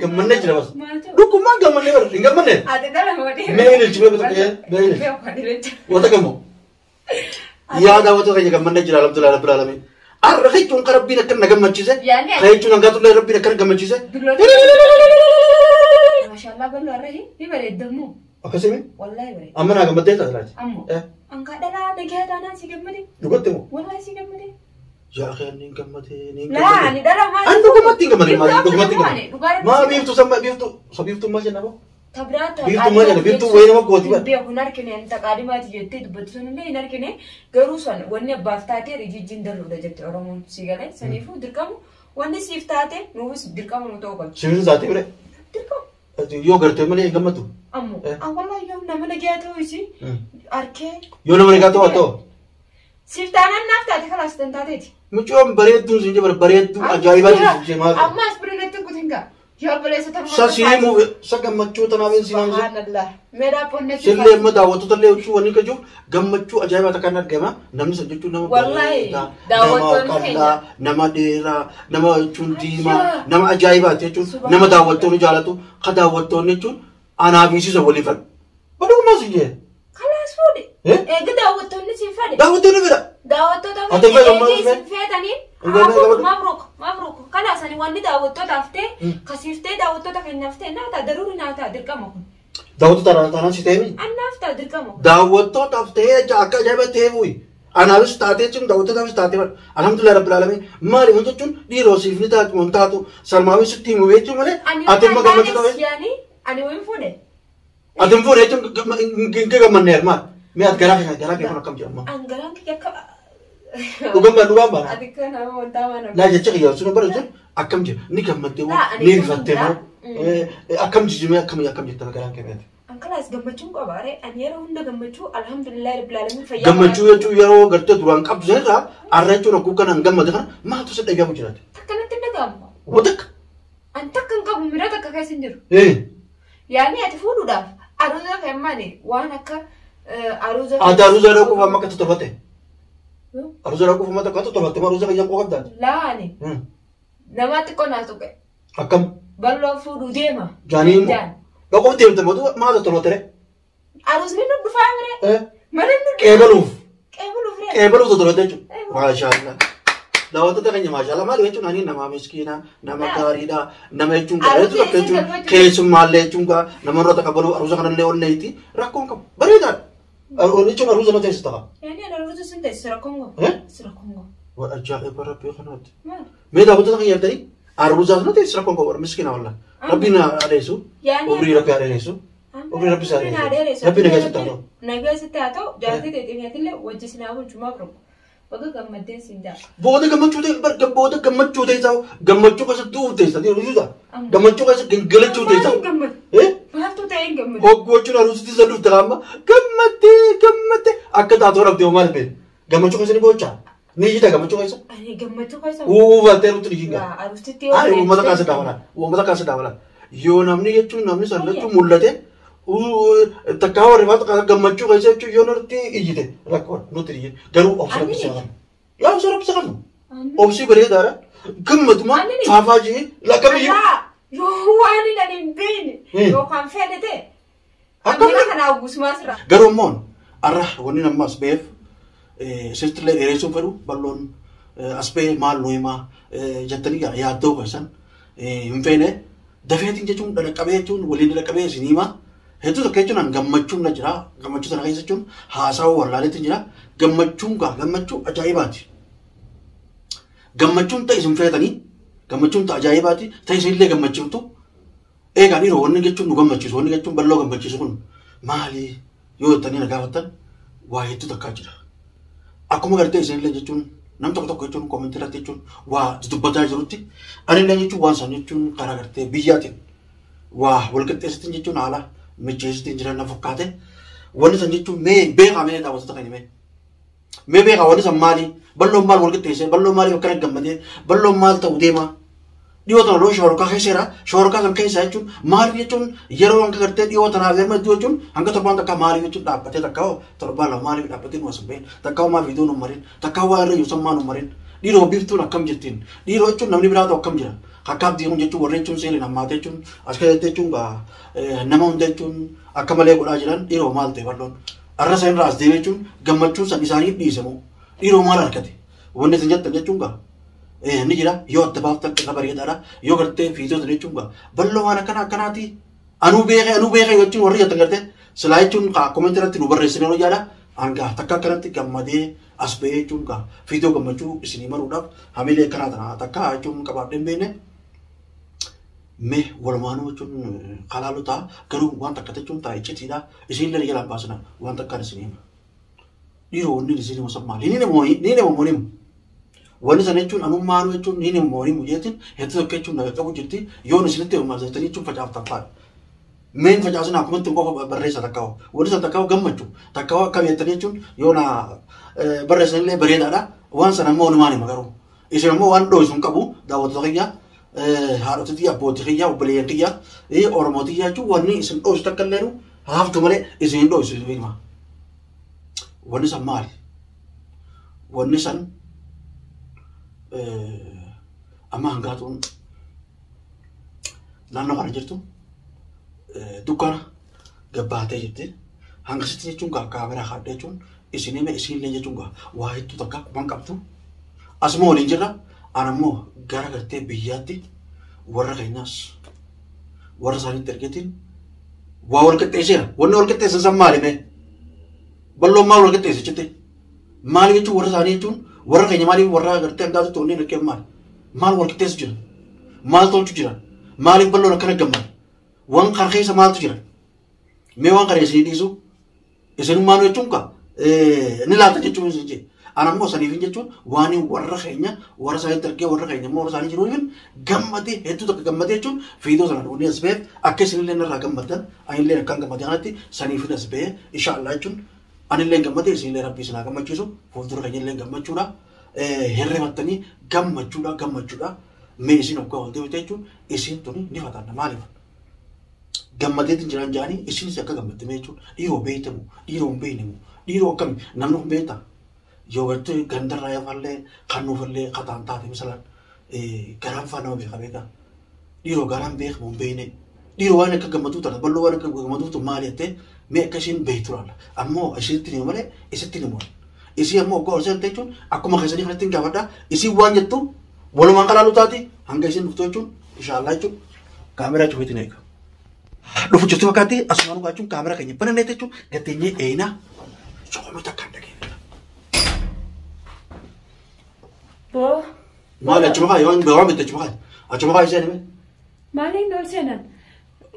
gammanne jira bas dhuguma gammanne bar gammanne ati dala modi meeyil chibe beto meeyil wata gamo ya daawatu kayya gammanne jira alhamdulillah rabbil alamin arrakhaytun qarabbi nakkan nagammachise khaytun angatu rabbi nakkan gammachise mashallah ballo arrahi ibare demu akasemi wallahi bare amana gammadde tasalati ammo anka dala dagada nan si gammade dugottemo wallahi si gammade ya akhi nin gammade la ni dala ma andu gammati gammade ma dugumati ma biftu samma biftu ma jenabo tabrata biftu ma jena biftu wayna ma goti ba be hunar kene anta qadimati jette dubbatun ne hinar kene garusan wanne baftate rijijin daru da jette oromon sigale sanifu dirkamu wanne siftate nubus dirkamu no to ko sirin zati bere dirkamu yo garte male gammatu ammo wallahi yo namana gato isi arke yo namana gato ato siftana nafta khalas tantate mucho bareedu sinje bareedu ajaibati sinje ma amma asbirete kutinga yo balesa tamu sa sinimu sa gammachu tanawen sinamse subhanallah mera ponne sille ma dawatu talle uchu wani kaju gammachu ajaibata kanat gama namni sajju nama wallahi dawatu kalla nama dera nama chundima nama ajaibati chu nama dawatu jalatu khadawatu ne chu ana bisi so wolifan badu ma sinje khalas fodi dawatu ne sifade dawatu ne bira dawatu ate ta sifetani مبروك مبروك خلاص انا ودي داوتو دافته كسيفته داوتو تكنفته ناتا ضروري ناتا دركمكم داوتو ترى سيتيمي انا نافتا دركمكم داوتو تافته جاكا جابته وي انا بس تاتيچم داوتو داوتو تاتي الحمد لله رب العالمين مالي وجچون دي روسيفني تات مونتاتو سلماوي ستي مويچو مله اتم گمچو يعني انا وين فودي اتم فودي گنگه گمنير ما مي ات گرا كم جما ان گرا كيك دوغم اديك انا وداوانا لا جچي يا سنو برجو اكم جي ني گمته ني فتما اكم جي ما اكم جي تبغى كان ان خلاص گمچو قباره ان يرو هند گمچو الحمد لله رب العالمين فيا گمچو يچو يرو گرته duraan qabzeera arrachu no kukana gammade kana ma to se dagamu jirate takanate dagam wadak anta kan qabu mirata ka kaysindiru yani atfudu daf aruza kemani wana ka aruza adaruza rako fama ka totobate aruza rako fama ka totobate maruza ka yanko qabdan la ani namati kona tuke akam ballo fudu dema jani loko temte modu ma to tolotere aruz minu dufamre marin kebeluf re kebeluf to tolote masha Allah dawata ta kanya masha Allah mali wechu nani nama miskina nama garida nama echun garetu kechu kesum malle chunga nama rota kabalu aruza kana le onneiti rakon kam barida onichu aruza no testa yani aruza sinde sirakongo sirakongo wa ajaib rabbi khanat me dawata ta kanya dai aruza no testa sirakongo war miskina walla rabbina alaysu yani obri rabbi alaysu obri rabbi sare rabbi nagasittato jati de tinatille wajisna wal jumabro baga gammadde sinda boda gammachu de bar boda gammachu de saw gammachu ka du de sa de ruza gammachu ka gengelechu de saw baatu de gammad oggochu na ruzi sa du drama gammade akata to rabbi omal be gammachu ka ni bocha ni jita gammachu ka sa ani gammachu ka sa wa teru triginga arusti ai wo mata ka sa dawala yo namni yechu namni sallatu mullate takawar rivat ka gammachu ka sa chu yo norti ijite rakwa notri garu option bisa ya usara bisa kan opsi bere dara gammatu ma fafaji la kam yo wani da bin yo kan fedete akana kana gusmasra garu mon arah woni namas bef sirtle ereso peru ballon aspe mal noima jattani ya do kasan infene dafetin jechun da qabe chun wali da qabe sinima hetu to kechun an gammachun na jira gammachu sana kaisa chun hasaw warlale tin jira gammachun ga gammachu ajaibati gammachun ta isin fetani gammachun ta ajaibati ta isin le gammachun to e ga ni ro wonni gechun nu gammachu wonni gechun ballo gammachu kun mali yo tani na gawatan wa hetu ta kajira akuma garte isin le gechun nam to gechun comment la techun wa dubbata jiruti ani le gechun wan san gechun kara garte biyati wa wolkate sitin gechun ala mejesi tinjira na fukate wani san gechun me be ga me da wasa ta me be ga wani san mali ballo mal wolkate se ballo mali kan gammade ballo mal ta udema diwa ta ro shawar ka khesera shawar ka kan kaisa chun mali gechun yero an garte diwa ta na verma diwa chun anga to banda ka mali gechun da pate ta ka to bala mali da pate no sambe ta ka ma video no marin ta ka wa re yusam ma no marin dhiiroo biiftuun akkam jirtiin dhiiroo jechuun namni biraatu akkam jira akkaaf diimuun jechuun warra jechuun seeraan hammaate jechuun as keessatti jechuun nama hunda jechuun akka malee godhaa jiran dhiiroo maal ta'e balloon arra isaan irraa as deemee jechuun gammachuun san isaaniif dhiisamu dhiiroo maal argate wanni isin jettan jechuun ni jira yoo adda baaftan qirra bareedaadha yoo gartee fiitoota jechuun balloo waan akkanaati anuu beekee jechuun warri jettan gartee silaa jechuun koomenti irratti nu barreessine yoo jaala hanga takka akkanatti gammadee as ba'ee jechuun fiitoo gammachuu isinii maruudhaaf hamilee akkanaa tana takka jechuun qabaadhee hin beekne mee walumaanuu jechuun kalaaluu ta'a garuu waan takka jechuun ta'a iccitiidha isin illee jalaan baasna waan takkaan isinii hima dhiiroo wanni isinii musan maali ni nama moonimu wanni sana jechuun anummaanuu jechuun ni nama moonimu jeetiin hedduu tokko jechuun naga qabu jirti yoon isinitti himaasatanii jechuun facaaftan faadha. Main facaasina akkuma ittiin qofa barreessa takkaa'u wanti sana takkaa'u gammachuu takkaa'u akka beektanii jechuun yoona barreessanillee bareedaadha waan sana immoo walumaan hima garuu isin immoo waan dhoosu hin qabu daawwattoota kiyya haadhotii kiyya abbootii kiyya obboleeyyan kiyya oromootii kiyya jechuun wanni isin dhoosu takka illee haaftu malee isin hin dhoosu isin hima wanni san maali wanni san amma hangaatuun naannoo kana jirtu dukkana gabbaatee jirti hangasitti jechuun kaameraa haadha jechuun isinime isinillee jechuun waa hedduu takka waan qabdu asuma waliin jirra anammoo gara gartee biyyaatti warra keenyaas warra isaaniitti ergeetiin waa wal qixxeesseera wanni wal qixxeessan san maalime balloon maal wal qixxeesse jette maali jechuun warra isaanii jechuun warra keenya maaliif warra gartee hangaatutti onneen ergeen maal wal qixxeessu jira maal tolchu jira maaliif balloon akkana gammada waan kan keessa maaltu jira mee waan kana isin dhiisu isin maanu jechuun ni laata jechuun isin jee anammoo saniif jechuun waan warra keenya warra isaaniitti ergee warra keenya immoo warra isaanii jiru hin gammadee hedduu tokko gammadee jechuun fiidoo sana dhuunee as ba'eef akka isinillee irraa gammaddan anillee akkaan gammadee kanatti saniif as ba'ee inshaallah jechuun anillee gammadee isinillee rabbii isinaa gammachiisu fuuldura keenyallee gammachuudha herreebattanii gammachuudha mee isin hoggaa wal deebite jechuun isin tuni ni fataanna maaliif gammadeetiin jiran jaanii isinis akka gammaddame jechuun dhiiroo beektamu dhiiroo hin beeknemu dhiiroo akkami namni kun beekta yoo gartee gandarraa yafallee kannuufallee kataan taate misalan garaan faa nama beeka dhiiroo garaan beekamu hin beekne dhiiroo waan akka gammaduu taata balloo waan akka gammaduutu maali jettee mee akka isiin beektu laalla ammoo isitti ni malee isitti ni moole isii ammoo hoggaa ol seente jechuun akkuma keessanii kanatti hin gaafadha isii waan jettu walumaan kalaaluu taati hanga isiin dhuftu jechuun inshaallah jechuun kaameraa cufiitiin eega. Dhufu jirtu fakkaatti asumaan dhugaachuun kaameraa keenya banannee jechuun gatteenyee eenaa soomita kan dhageenya. Maali achuma kaa yoo waan bitte achuma kaa isheen hime. Maaliin ol seenan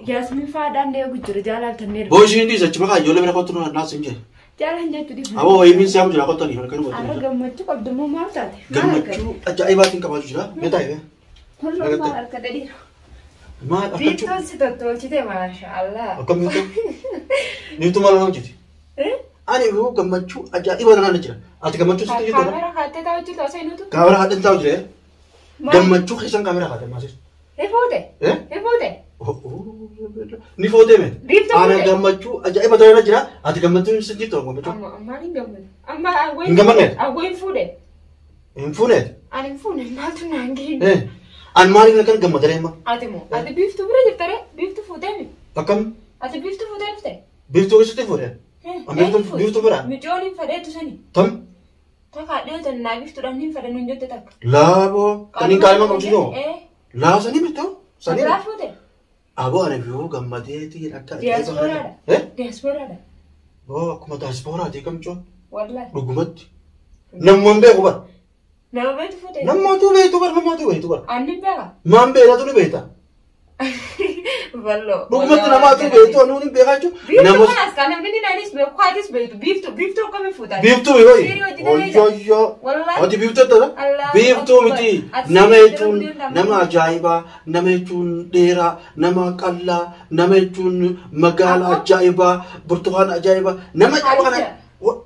Yaasmin faadhaan deemu jira jaalatannee. Boo ishiin dhiisa achuma kaa ijoollee bira kottu naas hin jee. Jaalan jettu dhiifama. Aboo wayimiin siyamu jira kottanii kan kanuma. Arra gammachuu qabdummoo maal taate? Gammachuu ajaa'ibaatiin qabaatu jira mee taa'e. Hulluun maal harka dhadhiira. Maal Biiftuun si tottolchite maashaallah. Akkamitti? Biiftuu maal hojjeti? Ani yoo gammachuu ajaa'iba nana jira. Ati gammachuu sitti jirtu. Kaameraa haadhee taa'u jirtu osoo hin utu. Kaameraa haadhee taa'u jira. Gammachuu keessan kaameraa haadhee maasis. Efoode. Ni footee mee? Biiftuu Ana gammachuu ajaa'iba ta'e jira. Ati gammachuu sitti jirtu gammachuu. Amma hin gammadu. Amma hin gammadne? Hin fuudhe. Hin fuune? Ani hin fuune maaltu naan gahee. An maaliif kan gammadare amma? Ati moo ati biiftuu bira jirtare biiftuu fuutee mi? Akkam? Ati biiftuu fuutee dhufte? Biiftuu keessatti fuudhe? Biiftuu bira? Micoon hin fadheetu sani. Tam? Takka dhiyoota naa biiftuudhaan hin fadhe nuun jette takka. Laaboo kaniin kaa'ima qabsiisoo? Laa sanii bittoo? Sanii Biraa fuute? Aboo ani yoo gammadeetii akka Diyaaspooraadha. Diyaaspooraadha. Boo akkuma diyaaspooraati kamchoon? Wallahi. Dhugumatti. Namni beeku bara. Nama beektu fuute? Namatu beektu bara. Ani beeka. Maan beekatu ni beekta. Walloo. Dhugumatti namatu beektu anu ni beekaa jechuun. Biiftuu kanas kan namni naanis beeku haatis beektu biiftuu akkami fuutaa? Biiftuu yoo oyyoo. Ati biiftuu ta'a? Biiftuu miti. Nama jechuun nama ajaa'ibaa, nama jechuun dheeraa, nama qal'aa, nama jechuun magaala ajaa'ibaa, burtukaan ajaa'ibaa, nama ajaa'ibaa kana.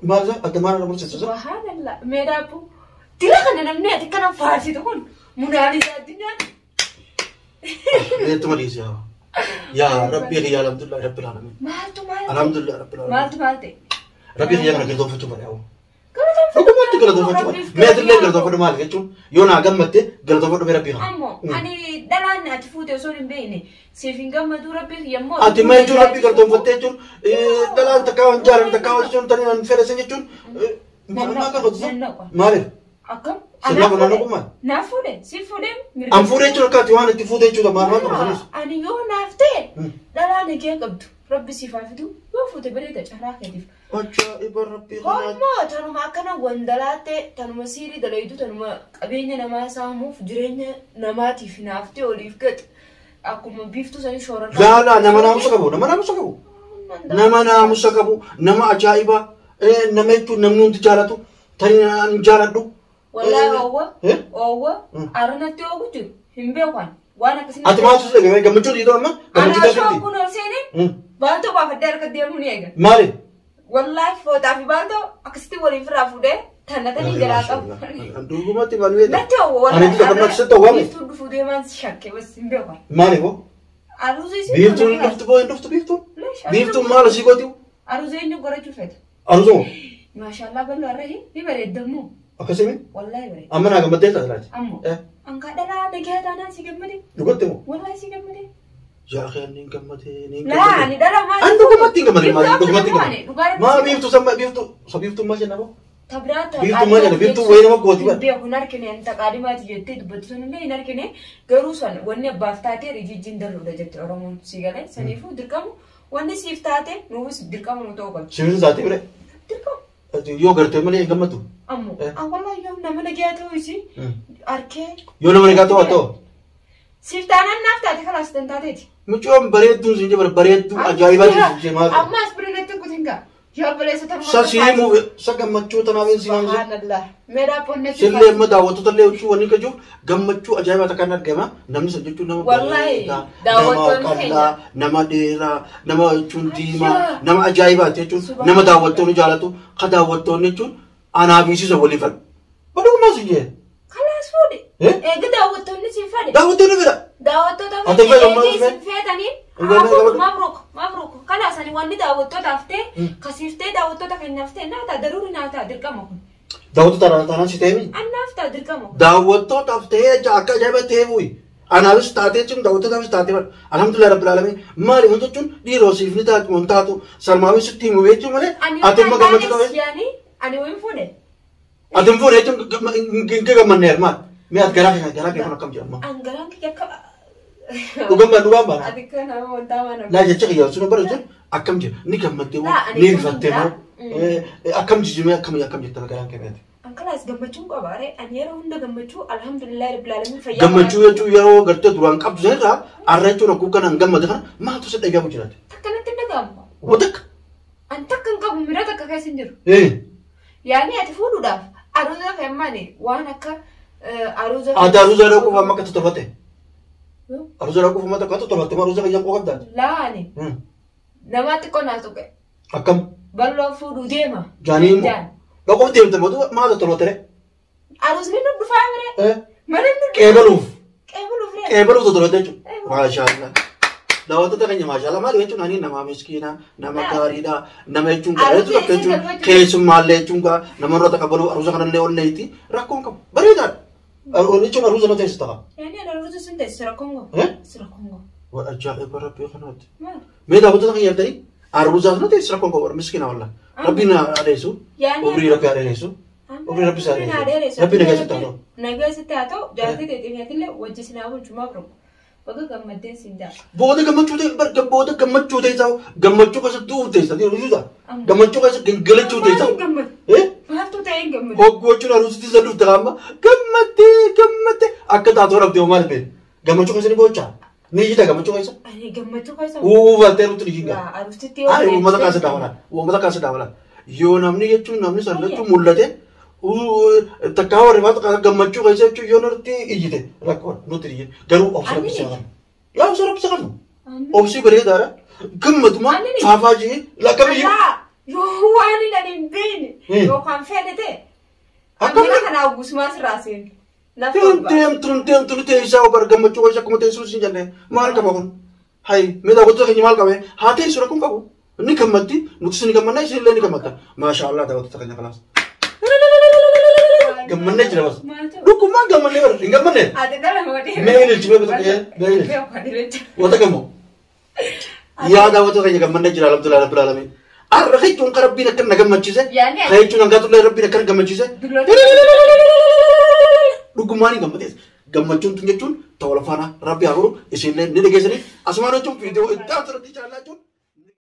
Maal isaa adda maal nama barsiisa? Subhanallah. Meedaabbuu. Tira kana namni ati kana faarsitu kun munaalisaa addunyaa. Itu mari siapa? Ya Rabbi ya alhamdulillah Rabbil alamin. Maaltu Alhamdulillah Rabbil alamin. Maaltu. Rabbi ya kana gitu futu mari aku. Kalau tak Aku mati galata fadhu meet illee galata fadhu maal jechuun yoo naa gammatte galata fadhu mee rabbii ammoo ani dhalaan ati fuute osoo hin beekne siif hin gammadu rabbii yemmoo ati mee jechuun rabbii galata fadhu jechuun dhalaan takkaa waan jaalan takkaa waan jechuun tanii waan fedhe jechuun maal kan fadhu maaliif akkam sirna banana kuma naa fuudhe si fuudhe am fuudhe jechuun akkaati waan itti fuudhe jechuudha maal waan qabu ani yoo naaf ta'e dhalaan kee qabdu rabbi siif hafidu yoo fuute bareeda carraa keetiif ajaa'iba rabbii ammoo tanuma akkana wandalaate tanuma siirii dalaytu tanuma qabeenya namaa saamuuf jireenya namaatiif naaftee oliif gad akkuma biiftuu sanii shooran laala nama naamusa qabu nama naamusa qabu nama ajaa'iba nama jechuun namni hundi jaalatu tani ani jaaladhu wallahi oowwa aranatti oogu jiru hin beekan waan akkasii ati maal suusa gammachuu dhiitoo amma gammachuu taasifti ana kun ol seene baantoo baafadde harka deemu ni eega maali wallahi footaa fi baantoo akkasitti waliin firaa fuudhee tanatanii jalaa qabu duugumatti maal natti oowwa ani tika gammachuu ta'u waame biiftuu dhufuu deemaan shakke bas hin beekan maali boo aruuzii si biiftuu biiftuu maal asii gootiu aruuzii eenyu gorachuu feeta aruuzoo maashaallah ballo arrahi ni bareeddamu akkasimi wallahi bareed amma naa gammaddee taasilaati ammoo anka dhalaa nagaa taanaan si gammade dugatte moo wallahi si gammade yaa akhi ani gammadee ni laa ani dhala maal ani dugamatti gammadee maal dugamatti gammadee maa biiftuu samma biiftuu maal jenna boo tabraata biiftuu maal jenna biiftuu wayii nama gooti bara biya kun harkine anta qaadimaati jettee dubbatu sanillee hin harkine garuu san wanni abbaaf taatee rijijjiin darruudha jette oromoon si galee saniifuu dirqamu wanni siif taate nuufis dirqamu nu ta'uu qabdi siifis taate bire dirqamu yoo gartee malee hin gammadu ammoo wallahi yoo nama nagaa ta'uu isi arkee yoo nama nagaa ta'u siif taanaan naaf taate kalaas tantaateeti mucoon bareedduu siin jebara bareedduu ajaa'ibaati siin jee ammaas bireetti kutinga yoo baleessa tarma sa siimu sa gammachuu tanaafin siin amse subhanallah meedaa ponne sillee amma daawwattoota illee utuu wanni kajuuf gammachuu ajaa'ibaa takkaan argama namni san jechuun nama wallahi daawwattoonni keenya nama dheeraa nama jechuun diimaa nama ajaa'ibaati jechuun nama daawwattoonni jaalatu ka daawwattoonni jechuun anaafisiisa waliif fadhu badhumaa si jee kalaas fuudhe eega daawwattoonni siin fadhe daawwattoonni fedha daawwattoota feetanii mabruuk kalaas ani wanni daawwattootaaf ta'e kasiiftee daawwattoota keenyaaf ta'e naaf ta'a daruuri naaf ta'a dirqama kun daawwattoota taanaan si ta'e annaaf ta'a dirqama kun daawwattootaaf ta'e akka ajaa'iba ta'e bu'i anaafis taatee jechuun daawwattootaafis taatee bara alhamdulillah rabbil alamin maali wanti jechuun dhiiroo siif ni taatu waan taatu salmaawis sitti himu jechuun malee ati immoo gammachuu qabe ani wayin fuudhe ati hin fuudhe jechuun hin gammanneer maal mee ati garaa kee kun akkam jedhama an garaan kiyya akka dhugaan baana ati kana wantaa mana laa jecha kiyyaa sun bara jechuun akkam jedha ni gammattee moo ni rifattee moo akkam jijjiirame akkam jettana garaan kee beete kalaas gammachuu qabaare ani yeroo hunda gammachuu alhamdulillah rabbil alamin fayyaa gammachuu jechuun yeroo gartee duraan qabdu sanirraa arra jechuun akkuu kanaan gammade kana maaltu si dhagahamu jiraate takkanatti dhagahamu watakka an takkan qabu mira takka keessa hin jiru yaani ati fuudhuudhaaf aruuza fe'ammaani waan akka aruuza ati aruuza dhaquu amma akka tolfate aruuza dhaquu amma akka tolfate aruuza kan yaaquu qabdaan laani namaatti qonnaa tuqe akkam bal'oo fuudhuu deema jaanii dhaquu deemte mootu maal tolfate aruuzni nu dhufaa mire mana nu qeebaluuf qeebaluuf tolfate jechuudha maashaallah daawwattoota keenya maashaallah maali jechuun ani nama miskiina nama gaariidha nama jechuun gaariitu akka jechuun keessummaallee jechuun namarra taqabbalu aruuza kanallee onneetti rakkoon qabu bareedaadha jechuun aruuza na teessu ta'a. Yani aruuza sun teessu rakkoon qabu. Sira kongo. Waa ajaa'iba rabbii kanaatti. Mee daawwattoota keenya ta'ii aruuza na teessu rakkoon qabu miskiina walla rabbiin adeessu obrii rabbii adeessu. Obrii rabbii isaa adeessu rabbii nageessitti haa ta'u. Nageessitti haa ta'u jaartii teetiin wajji sinaa bulchumaa birooma. Baga gammaddeen sindaa. Booda gammachuu teessaa gammachuu keessatti uffteessa dhiirota gammachuu keessatti gangalachuu teessaa. Maaltu ta'e hin gammadu. Hoggochuun aruusitti isa dhufte amma gammaddee akka taatoo dhabdee maal beeku gammachuu keessa ni bochaa ni jita gammachuu keessa. Ani gammachuu keessa. Uwwatee nuti ni jinga. Aruusitti yoo ta'e. Uummata kaasa daawala yoo namni jechuun namni sallachuu mul'ate. Takkaa warri faatu gammachuu keessa jechuun yoo nuti ijjite rakkoon nuti ijjite garuu obsi rabbisa kan yaa obsi rabbisa kan obsi bareedaadha gammaduma faafaa jee lakkamiyyuu yoo waan hin beekne yookaan fedhe ta'e akkana kana gusumaa sirraaseen deemtu teessaa obar gammachuu keessa akkuma teessuu siin jenne maal qaba kun hayi mee daawwattoota keenya maal qabe haa teessu rakkoon qabu ni gammaddi nuti ni gammadna isin illee ni gammadda maashaallah daawwattoota keenya kanaas. gammanne jira bas. Dhugumaan gammanne bara hin gammanne. Ati dhala moodee. Mee ililchi mee bata mee ililchi. Wata yaada wata keenya gammanne jira alhamdulillah rabbil alamin. Arra jechuun kan rabbiin akka na gammachiise. Jechuun hangaa tullee rabbiin akka na gammachiise. Dhugumaan hin gammadees. Gammachuun tun jechuun ta'uu lafaana rabbi haa godhu isinillee ni dhageessanii asumaan jechuun viidiyoo itti aansirratti caalaa jechuun